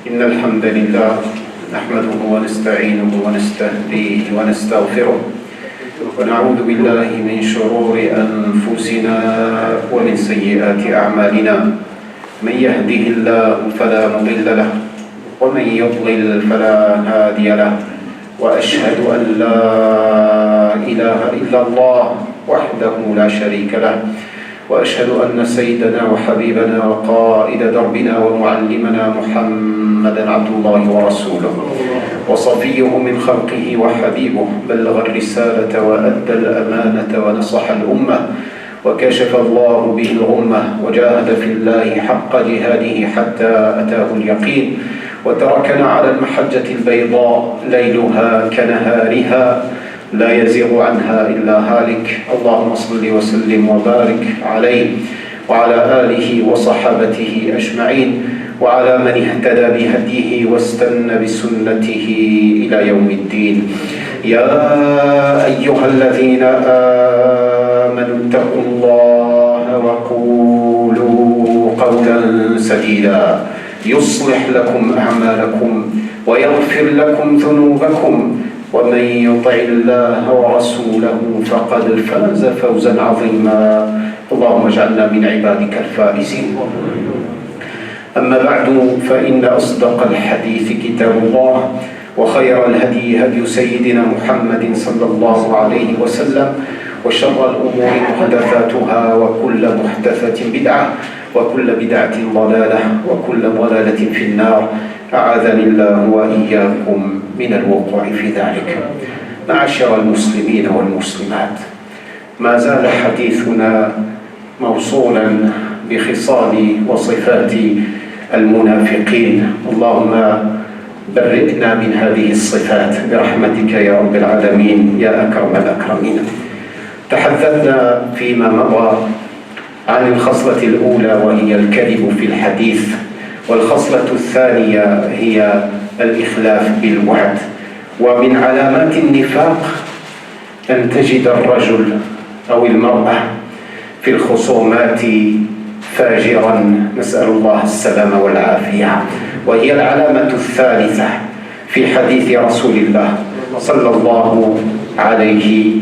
إن الحمد لله نحمده ونستعينه ونستهديه ونستغفره ونعوذ بالله من شرور أنفسنا ومن سيئات أعمالنا من يهده الله فلا مضل له ومن يضلل فلا هادي له وأشهد أن لا إله إلا الله وحده لا شريك له وأشهد أن سيدنا وحبيبنا وقائد دربنا ومعلمنا محمدا عبد الله ورسوله وصفيه من خلقه وحبيبه بلغ الرسالة وأدى الأمانة ونصح الأمة وكشف الله به الغمة وجاهد في الله حق جهاده حتى أتاه اليقين وتركنا على المحجة البيضاء ليلها كنهارها لا يزيغ عنها إلا هالك اللهم صل وسلم وبارك عليه وعلى آله وصحابته أجمعين وعلى من اهتدى بهديه واستنى بسنته إلى يوم الدين يا أيها الذين آمنوا اتقوا الله وقولوا قولا سديدا يصلح لكم أعمالكم ويغفر لكم ذنوبكم ومن يطع الله ورسوله فقد فاز فوزا عظيما اللهم اجعلنا من عبادك الفائزين أما بعد فإن أصدق الحديث كتاب الله وخير الهدي هدي سيدنا محمد صلى الله عليه وسلم وشر الأمور محدثاتها وكل محدثة بدعة وكل بدعة ضلالة وكل ضلالة في النار أعاذني الله وإياكم من الوقوع في ذلك معاشر المسلمين والمسلمات ما زال حديثنا موصولا بخصال وصفات المنافقين اللهم برئنا من هذه الصفات برحمتك يا رب العالمين يا أكرم الأكرمين تحدثنا فيما مضى عن الخصلة الأولى وهي الكذب في الحديث والخصلة الثانية هي الإخلاف بالوعد ومن علامات النفاق أن تجد الرجل أو المرأة في الخصومات فاجرا نسأل الله السلامة والعافية وهي العلامة الثالثة في حديث رسول الله صلى الله عليه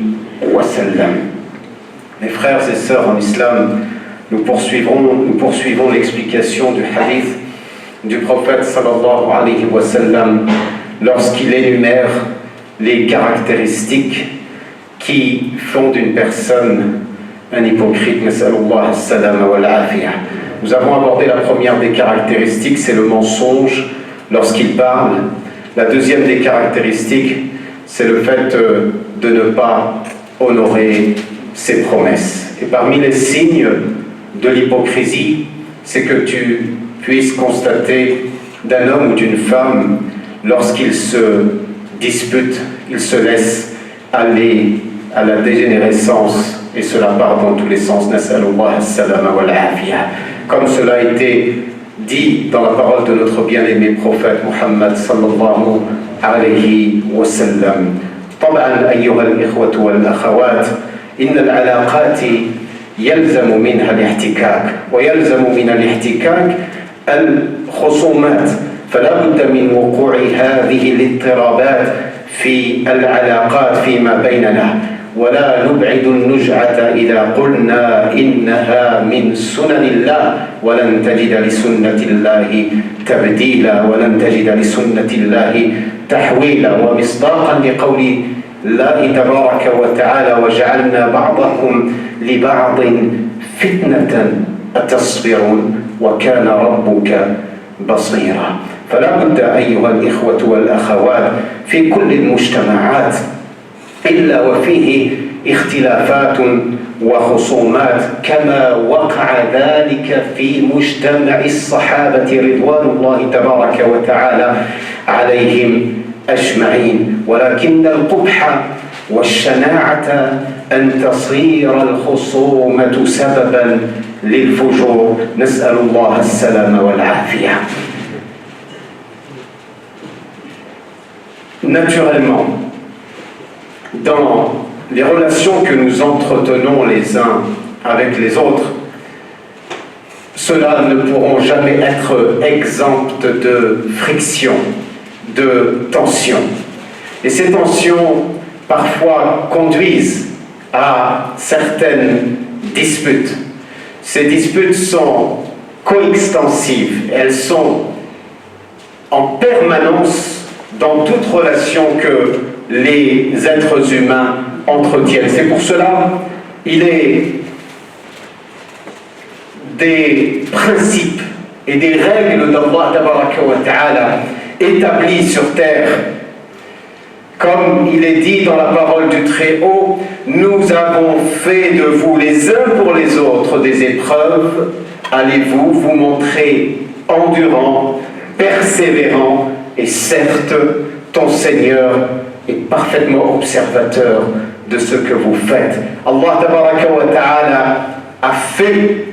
وسلم. Mes frères et sœurs en islam, nous poursuivons l'explication du hadith du prophète sallallahu alayhi wa sallam lorsqu'il énumère les caractéristiques qui font d'une personne un hypocrite. Nas'alullah as-salama wal afiyah. Nous avons abordé la première des caractéristiques, c'est le mensonge lorsqu'il parle. La deuxième des caractéristiques, c'est le fait de ne pas honorer ses promesses. Et parmi les signes de l'hypocrisie, c'est que tu puisses constater d'un homme ou d'une femme, lorsqu'il se dispute, il se laisse aller à la dégénérescence, et cela part dans tous les sens. Nas'alullah as-salama wal afiyah. Comme cela a été dit dans la parole de notre bien-aimé prophète Muhammad sallallahu alayhi wa sallam. طبعا أيها الإخوة والأخوات إن العلاقات يلزم منها الاحتكاك ويلزم من الاحتكاك الخصومات فلا بد من وقوع هذه الاضطرابات في العلاقات فيما بيننا ولا نبعد النجعة إذا قلنا إنها من سنن الله ولن تجد لسنة الله تبديلا ولن تجد لسنة الله تحويلا ومصداقا لقول الله تبارك وتعالى وجعلنا بعضكم لبعض فتنة أتصبرون وكان ربك بصيرا فلا بد أيها الإخوة والأخوات في كل المجتمعات إلا وفيه اختلافات وخصومات كما وقع ذلك في مجتمع الصحابة رضوان الله تبارك وتعالى عليهم أجمعين ولكن القبح والشناعة أن تصير الخصومة سببا للفجور نسأل الله السلام والعافية. Naturellement, dans les relations que nous entretenons les uns avec les autres, ceux-là ne pourront jamais être exempts de friction, de tension. Et ces tensions, parfois, conduisent à certaines disputes. Ces disputes sont coextensives, elles sont en permanence dans toute relation que les êtres humains entretiennent. C'est pour cela il est des principes et des règles d'Allah Tabaraka wa Ta'ala établies sur terre. Comme il est dit dans la parole du Très-Haut, nous avons fait de vous les uns pour les autres des épreuves, allez-vous vous montrer endurant, persévérant, et certes, ton Seigneur est parfaitement observateur de ce que vous faites. Allah Tabaraka wa Ta'ala a fait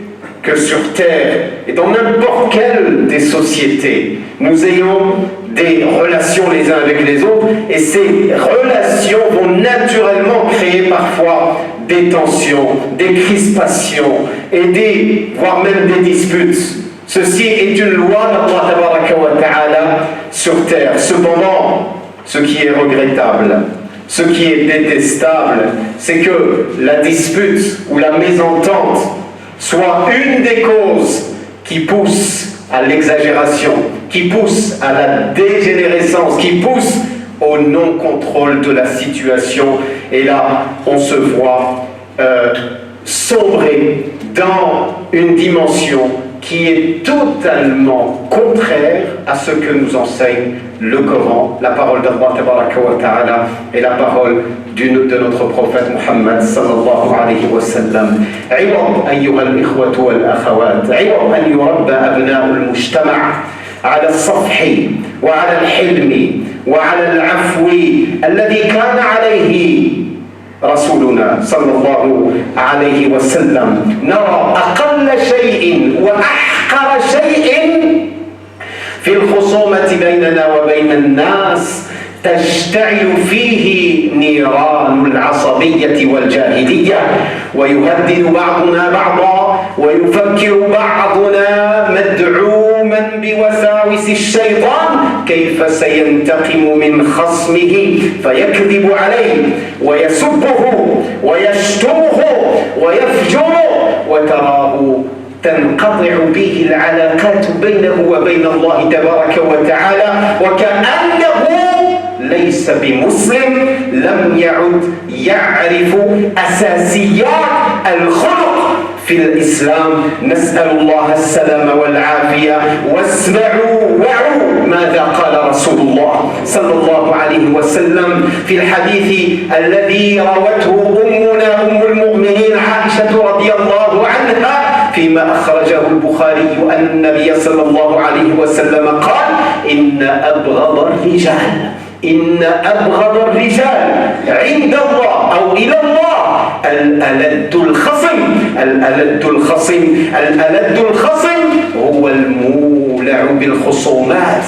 que sur terre et dans n'importe quelle des sociétés, nous ayons des relations les uns avec les autres, et ces relations vont naturellement créer parfois des tensions, des crispations, et voire même des disputes. Ceci est une loi d'Allah Tabaraka wa Ta'ala sur terre. Cependant, ce qui est regrettable, ce qui est détestable, c'est que la dispute ou la mésentente soit une des causes qui pousse à l'exagération, qui pousse à la dégénérescence, qui pousse au non-contrôle de la situation. Et là, on se voit sombrer dans une dimension qui est totalement contraire à ce que nous enseigne le Coran, la parole d'Allah Tabaraka wa Ta'ala et la parole de notre prophète Muhammad sallallahu alayhi wa sallam. عوض أيها الإخوة والأخوات، عوض أن يربى أبناء المجتمع على الصفح وعلى الحلم وعلى العفو الذي كان عليه رسولنا صلى الله عليه وسلم. نرى أقل شيء وأحقر شيء في الخصومة بيننا وبين الناس تشتعل فيه نيران العصبية والجاهلية، ويهدد بعضنا بعضا، ويفكر بعضنا مدعوما بوساوس الشيطان كيف سينتقم من خصمه فيكذب عليه ويسبه ويشتمه ويفجره، وتراه تنقطع به العلاقات بينه وبين الله تبارك وتعالى، وكأنه ليس بمسلم، لم يعد يعرف أساسيات الخلق في الإسلام. نسأل الله السلام والعافية. واسمعوا وعوا ماذا قال رسول الله صلى الله عليه وسلم في الحديث الذي روته أمنا أم المؤمنين عائشة رضي الله عنها فيما أخرجه البخاري أن النبي صلى الله عليه وسلم قال: إن أبغض الرجال عند الله أو إلى الله الألد الخصم هو المولع بالخصومات،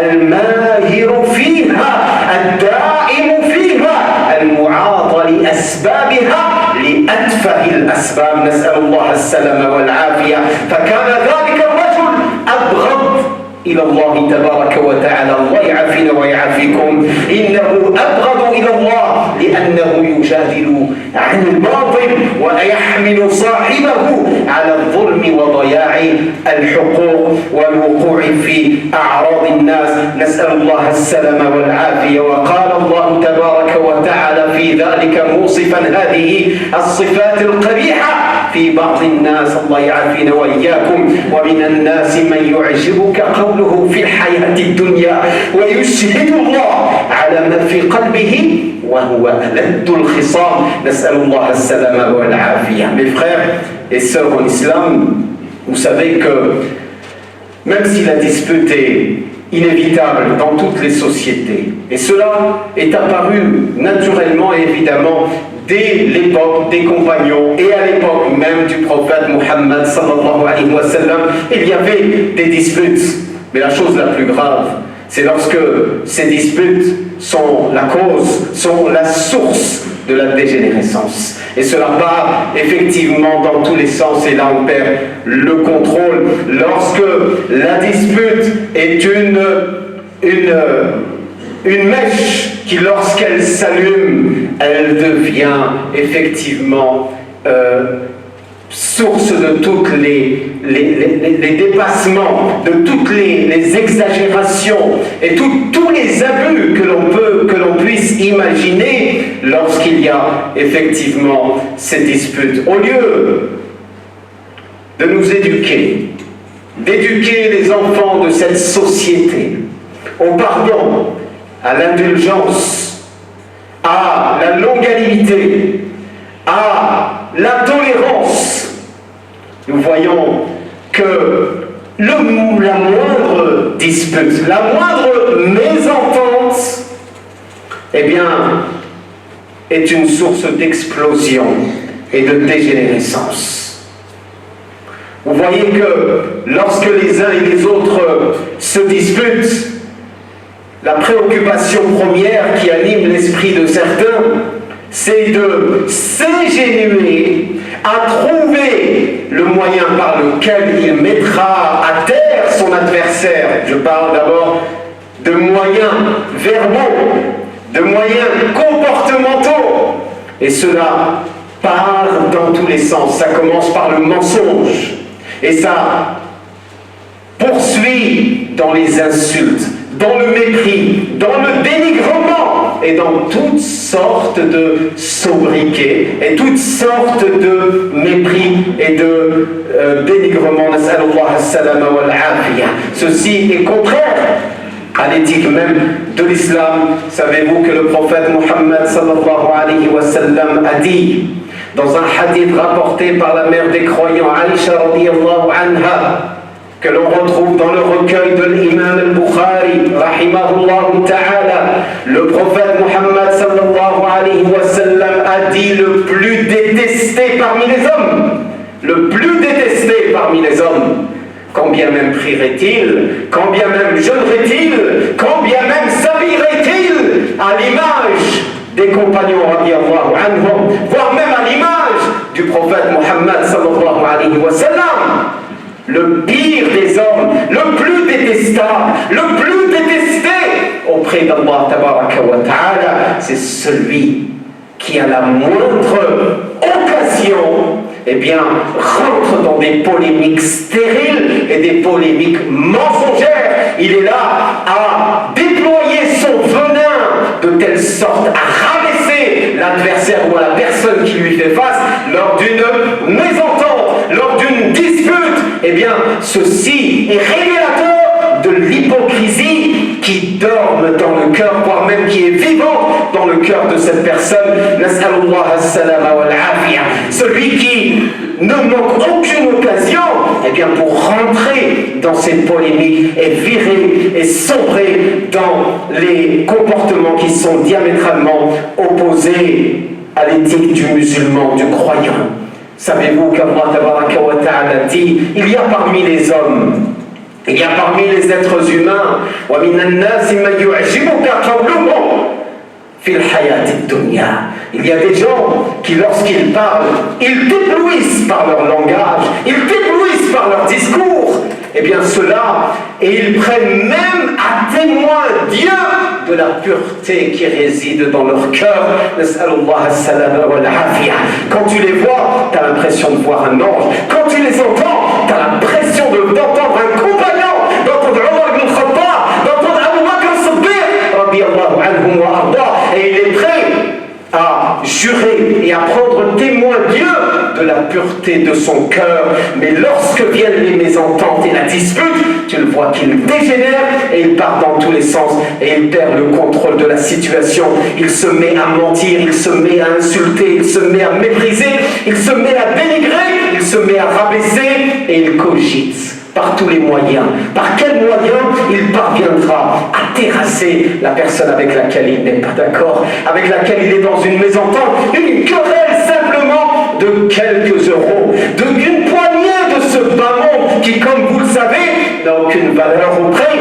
الماهر فيها، الدائم فيها، المعاطى لأسبابها لأتفه الأسباب. نسأل الله السلام والعافية. فكان ذلك الرجل أبغض إلى الله تبارك وتعالى. الله يعافينا ويعافيكم. إنه أبغض إلى الله لأنه يجادل عن الباطل ويحمل صاحبه على الظلم وضياع الحقوق والوقوع في أعراض الناس. نسأل الله السلام والعافية. وقال الله تبارك وتعالى في ذلك موصفا هذه الصفات القبيحة في بعض الناس. الله يعافينا وإياكم. ومن الناس من يعجبك قوله في الحياة الدنيا ويشهد الله على ما في قلبه وهو ألد الخصام. نسأل الله السلامة والعافية. Mes frères et sœurs en islam, vous savez que même si la dispute est inévitable dans toutes les sociétés, et cela est apparu naturellement et évidemment dès l'époque des compagnons et à l'époque même du prophète Muhammad sallallahu alayhi wa sallam, il y avait des disputes. Mais la chose la plus grave, c'est lorsque ces disputes sont la cause, sont la source de la dégénérescence. Et cela part effectivement dans tous les sens, et là on perd le contrôle. Lorsque la dispute est une mèche qui, lorsqu'elle s'allume, elle devient effectivement source de toutes les dépassements, de toutes les exagérations et tous les abus que l'on puisse imaginer lorsqu'il y a effectivement ces disputes. Au lieu de nous éduquer, d'éduquer les enfants de cette société au pardon, à l'indulgence, à la longanimité, à la tolérance, nous voyons que la moindre dispute, la moindre mésentente, eh bien, est une source d'explosion et de dégénérescence. Vous voyez que lorsque les uns et les autres se disputent, la préoccupation première qui anime l'esprit de certains, c'est de s'ingénuer à trouver le moyen par lequel il mettra à terre son adversaire. Je parle d'abord de moyens verbaux, de moyens comportementaux. Et cela part dans tous les sens. Ça commence par le mensonge. Et ça poursuit dans les insultes, dans le mépris, dans le dénigrement et dans toutes sortes de sobriquets et toutes sortes de mépris et de dénigrement. Ceci est contraire à l'éthique même de l'islam. Savez-vous que le prophète Muhammad sallallahu alayhi wa sallam a dit dans un hadith rapporté par la mère des croyants, Aïcha radiyallahu anha, que l'on retrouve dans le recueil de l'imam al-Bukhari, rahimahullah ta'ala, le prophète Muhammad sallallahu alayhi wa sallam a dit: le plus détesté parmi les hommes, le plus détesté parmi les hommes, quand bien même prierait-il, quand bien même jeûnerait-il, quand bien même s'habillerait-il à l'image des compagnons radiyallahu anhum, voire même à l'image du prophète Muhammad sallallahu alayhi wa sallam. Le pire des hommes, le plus détestable, le plus détesté auprès d'Allah tabaraka wa ta'ala, c'est celui qui à la moindre occasion, eh bien, rentre dans des polémiques stériles et des polémiques mensongères. Il est là à déployer son venin de telle sorte à rabaisser l'adversaire ou à la personne qui lui fait face lors d'une mésentente, lors d'une dispute. Eh bien, ceci est révélateur de l'hypocrisie qui dorme dans le cœur, voire même qui est vivante dans le cœur de cette personne. Nas'alullah as-salama wal afiya. Celui qui ne manque aucune occasion, eh bien, pour rentrer dans cette polémique et virer et sombrer dans les comportements qui sont diamétralement opposés à l'éthique du musulman, du croyant. Savez-vous qu'Allah tabaraka wa ta'ala dit: il y a parmi les hommes, il y a parmi les êtres humains, il y a des gens qui, lorsqu'ils parlent, ils t'éblouissent par leur langage, ils t'éblouissent par leur discours. Eh bien cela, et ils prennent même à témoin Dieu de la pureté qui réside dans leur cœur. Quand tu les vois, tu as l'impression de voir un ange. Quand tu les entends, tu as l'impression d'entendre un compagnon, d'entendre Omar ibn Khattab, d'entendre Abu Bakr as-Siddiq, radiyallahu anhum wa arda. Et il est prêt à jurer et à prendre témoin Dieu de la pureté de son cœur. Mais lorsque viennent les mésententes et la dispute, tu le vois qu'il dégénère et il part dans tous les sens et il perd le contrôle de la situation. Il se met à mentir, il se met à insulter, il se met à mépriser, il se met à dénigrer, il se met à rabaisser et il cogite par tous les moyens. Par quel moyen il parviendra à terrasser la personne avec laquelle il n'est pas d'accord, avec laquelle il est dans une mésentente, une querelle simplement de quelques euros, d'une poignée de ce bas monde qui, comme vous le savez, n'a aucune valeur auprès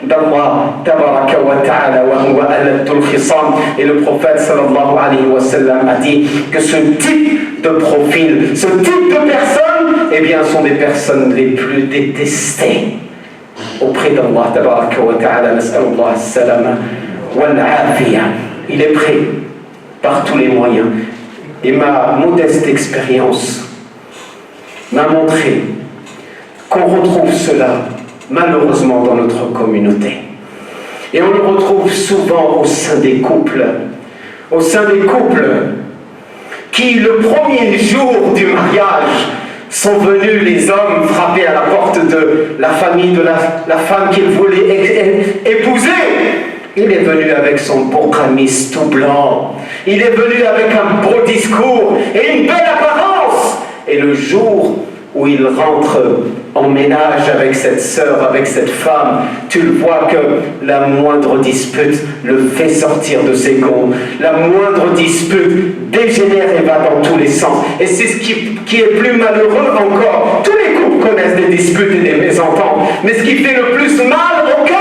d'Allah tabaraka wa ta'ala wa huwa aladul khisam. Et le prophète sallallahu alayhi wa sallam a dit que ce type de profil, ce type de personnes, eh bien sont des personnes les plus détestées auprès d'Allah tabaraka wa ta'ala. Nas'alullah as-salama wal afiya. Il est prêt par tous les moyens. Et ma modeste expérience m'a montré qu'on retrouve cela malheureusement dans notre communauté. Et on le retrouve souvent au sein des couples. Au sein des couples qui, le premier jour du mariage, sont venus les hommes frapper à la porte de la famille de la femme qu'ils voulaient épouser. Il est venu avec son beau camis tout blanc. Il est venu avec un beau discours et une belle apparence. Et le jour où il rentre en ménage avec cette sœur, avec cette femme, tu le vois que la moindre dispute le fait sortir de ses gonds. La moindre dispute dégénère et va dans tous les sens. Et c'est ce qui est plus malheureux encore. Tous les couples connaissent des disputes et des mésententes. Mais ce qui fait le plus mal au cœur,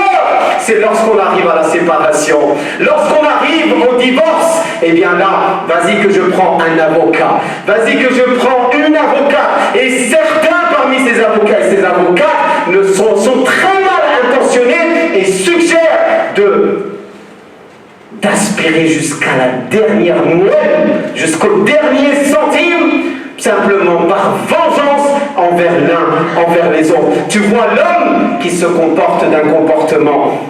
c'est lorsqu'on arrive à la séparation. Lorsqu'on arrive au divorce, eh bien là, vas-y que je prends un avocat. Vas-y que je prends une avocate. Et certains parmi ces avocats et ces avocates sont très mal intentionnés et suggèrent d'aspirer jusqu'à la dernière moelle, jusqu'au dernier centime, simplement par vengeance envers l'un, envers les autres. Tu vois l'homme qui se comporte d'un comportement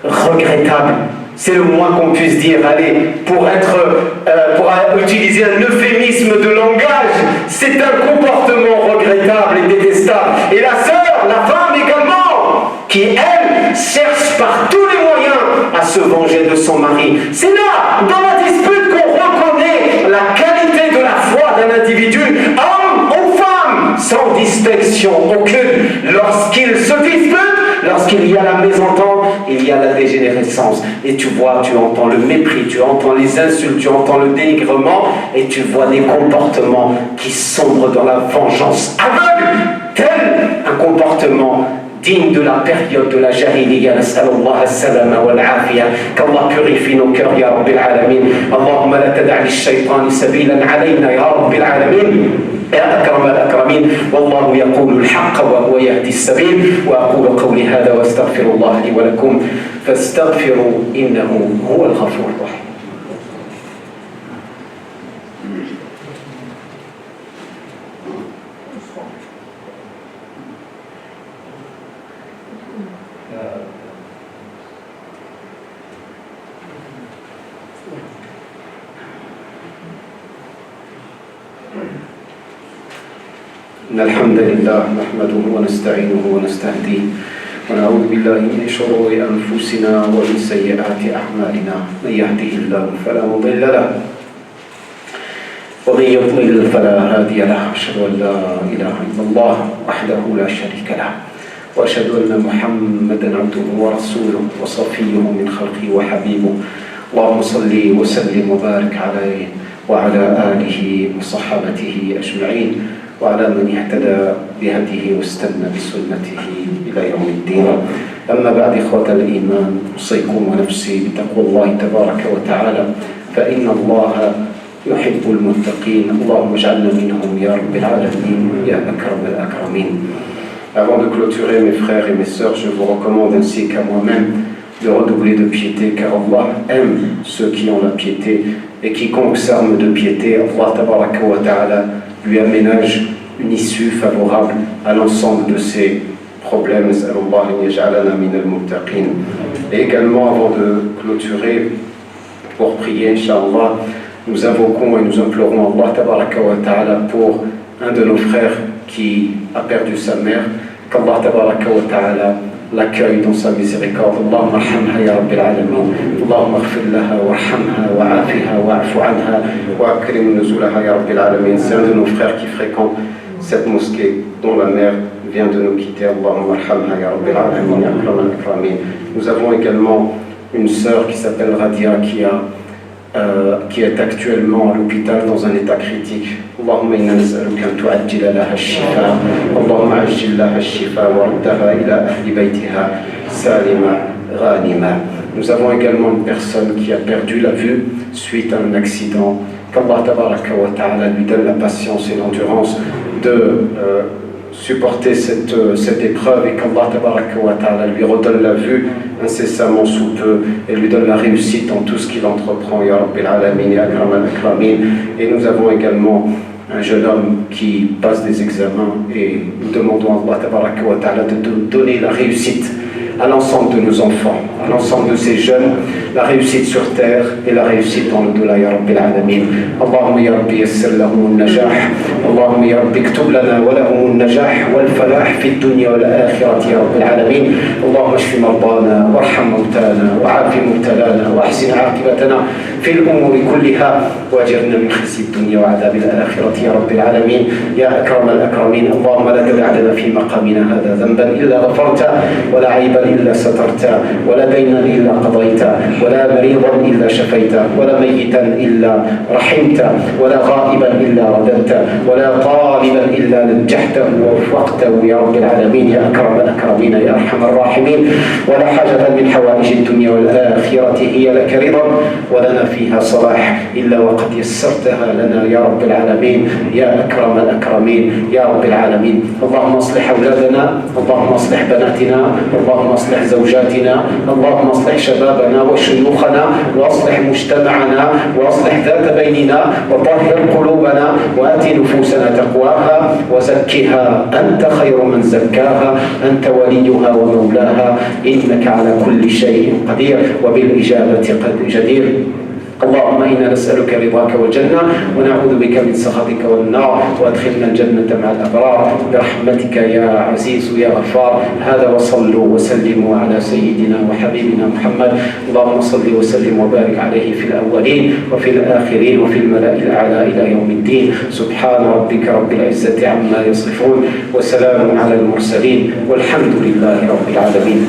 regrettable. C'est le moins qu'on puisse dire. Allez, pour utiliser un euphémisme de langage, c'est un comportement regrettable et détestable. Et la sœur, la femme également, qui elle cherche par tous les moyens à se venger de son mari. C'est là, dans la dispute, qu'on reconnaît la qualité de la foi d'un individu, homme ou femme, sans distinction aucune. Lorsqu'il se dispute, lorsqu'il y a la mésentente, il y a la dégénérescence. Et tu vois, tu entends le mépris, tu entends les insultes, tu entends le dénigrement, et tu vois des comportements qui sombrent dans la vengeance aveugle, tel un comportement digne de la période de la jahiliya. Nas'alullah as-salama wal afiya. Qu'Allah purifie nos cœurs, ya Rabbil alamin. Allahumma la tad'a lish-shaytani sabilan alayna, ya Rabbil alamin. يا أكرم الأكرمين والله يقول الحق وهو يهدي السبيل وأقول قولي هذا وأستغفر الله لي ولكم فاستغفروا إنه هو الغفور الرحيم. إن الحمد لله نحمده ونستعينه ونستهديه ونعوذ بالله من شرور أنفسنا ومن سيئات أعمالنا. من يهده الله فلا مضل له ومن يضلل فلا هادي له. أشهد أن لا إله إلا الله وحده لا شريك له وأشهد أن محمدا عبده ورسوله وصفيه من خلقه وحبيبه. اللهم صل وسلم وبارك عليه وعلى آله وصحابته أجمعين وعلى من اهتدى بهديه واستنى بسنته إلى يوم الدين. أما بعد إخوة الإيمان، أوصيكم ونفسي بتقوى الله تبارك وتعالى، فإن الله يحب المتقين. اللهم اجعلنا منهم يا رب العالمين يا أكرم الأكرمين. Avant de clôturer, mes frères et mes sœurs, je vous recommande ainsi qu'à moi-même de redoubler de piété, car Allah aime ceux qui ont la piété, et quiconque s'arme de piété, Allah tabaraka wa ta'ala lui aménage une issue favorable à l'ensemble de ses problèmes. Et également, avant de clôturer, pour prier, Inch'Allah, nous invoquons et nous implorons Allah tabaraka wa ta'ala pour un de nos frères qui a perdu sa mère, qu'Allah tabaraka wa ta'ala l'accueille dans sa miséricorde. Allahumma arhamha ya Rabbil alamin. Allahumma ighfir laha warhamha wa'afiha wa'fu anha wa akrim nuzulaha ya Rabbil alamin. C'est un de nos frères qui fréquente cette mosquée dont la mère vient de nous quitter. Allahumma arhamha ya Rabbil alamin ya akram al-akramin. Nous avons également une sœur qui s'appelle Radia qui a qui est actuellement à l'hôpital dans un état critique. Allahumma inna nas'aluka an tu'ajjila laha ash-shifa. Allahumma ajjil laha ash-shifa wa ruddaha ila ahli baytiha salima ghanima. Nous avons également une personne qui a perdu la vue suite à un accident. Qu'Allah tabaraka wa ta'ala lui donne la patience et l'endurance de supporter cette épreuve et qu'Allah tabaraka wa ta'ala lui redonne la vue incessamment sous peu et lui donne la réussite dans tout ce qu'il entreprend. Ya Rabbil Alamin, Ya Akram al-Akramin. Et nous avons également un jeune homme qui passe des examens et nous demandons à Allah tabaraka wa ta'ala de donner la réussite à l'ensemble de nos enfants, à l'ensemble de ces jeunes, la réussite sur terre et la réussite dans le delà, Ya Rabbil Alamin. Allahumma ya Rabbi yassir lahum al-najah, Allahumma ya Rabbi اكتب لنا ولهم النجاح والفلاح في الدنيا والآخرة يا رب العالمين. اللهم اشف مرضانا وارحم موتانا وعاف مبتلانا واحسن عاقبتنا في الأمور كلها واجرنا من خزي الدنيا وعذاب الآخرة يا رب العالمين. يا أكرم الأكرمين، اللهم لا تدع لنا في مقامنا هذا ذنبا إلا غفرته ولا عيبا إلا سترته ولا دينا إلا قضيته ولا مريضا إلا شفيته ولا ميتا إلا رحمته ولا غائبا إلا رددته ولا طالبا إلا نجحته ووفقته يا رب العالمين. يا أكرم الأكرمين يا أرحم الراحمين. ولا حاجة من حوائج الدنيا والآخرة هي لك رضا ولنا فيها صلاح إلا وقد يسرتها لنا يا رب العالمين. يا أكرم الأكرمين يا رب العالمين. اللهم اصلح أولادنا، اللهم اصلح بناتنا، اللهم اصلح زوجاتنا، اللهم اصلح شبابنا وشيوخنا واصلح مجتمعنا واصلح ذات بيننا وطهر قلوبنا وآت نفوسنا تقواها وزكها أنت خير من زكاها أنت وليها ومولاها إنك على كل شيء قدير وبالإجابة قد جدير. اللهم إنا نسألك رضاك والجنة ونعوذ بك من سخطك والنار وادخلنا الجنة مع الأبرار برحمتك يا عزيز يا غفار. هذا وصلوا وسلموا على سيدنا وحبيبنا محمد. اللهم صل وسلم وبارك عليه في الأولين وفي الآخرين وفي الملأ الأعلى إلى يوم الدين. سبحان ربك رب العزة عما يصفون وسلام على المرسلين والحمد لله رب العالمين.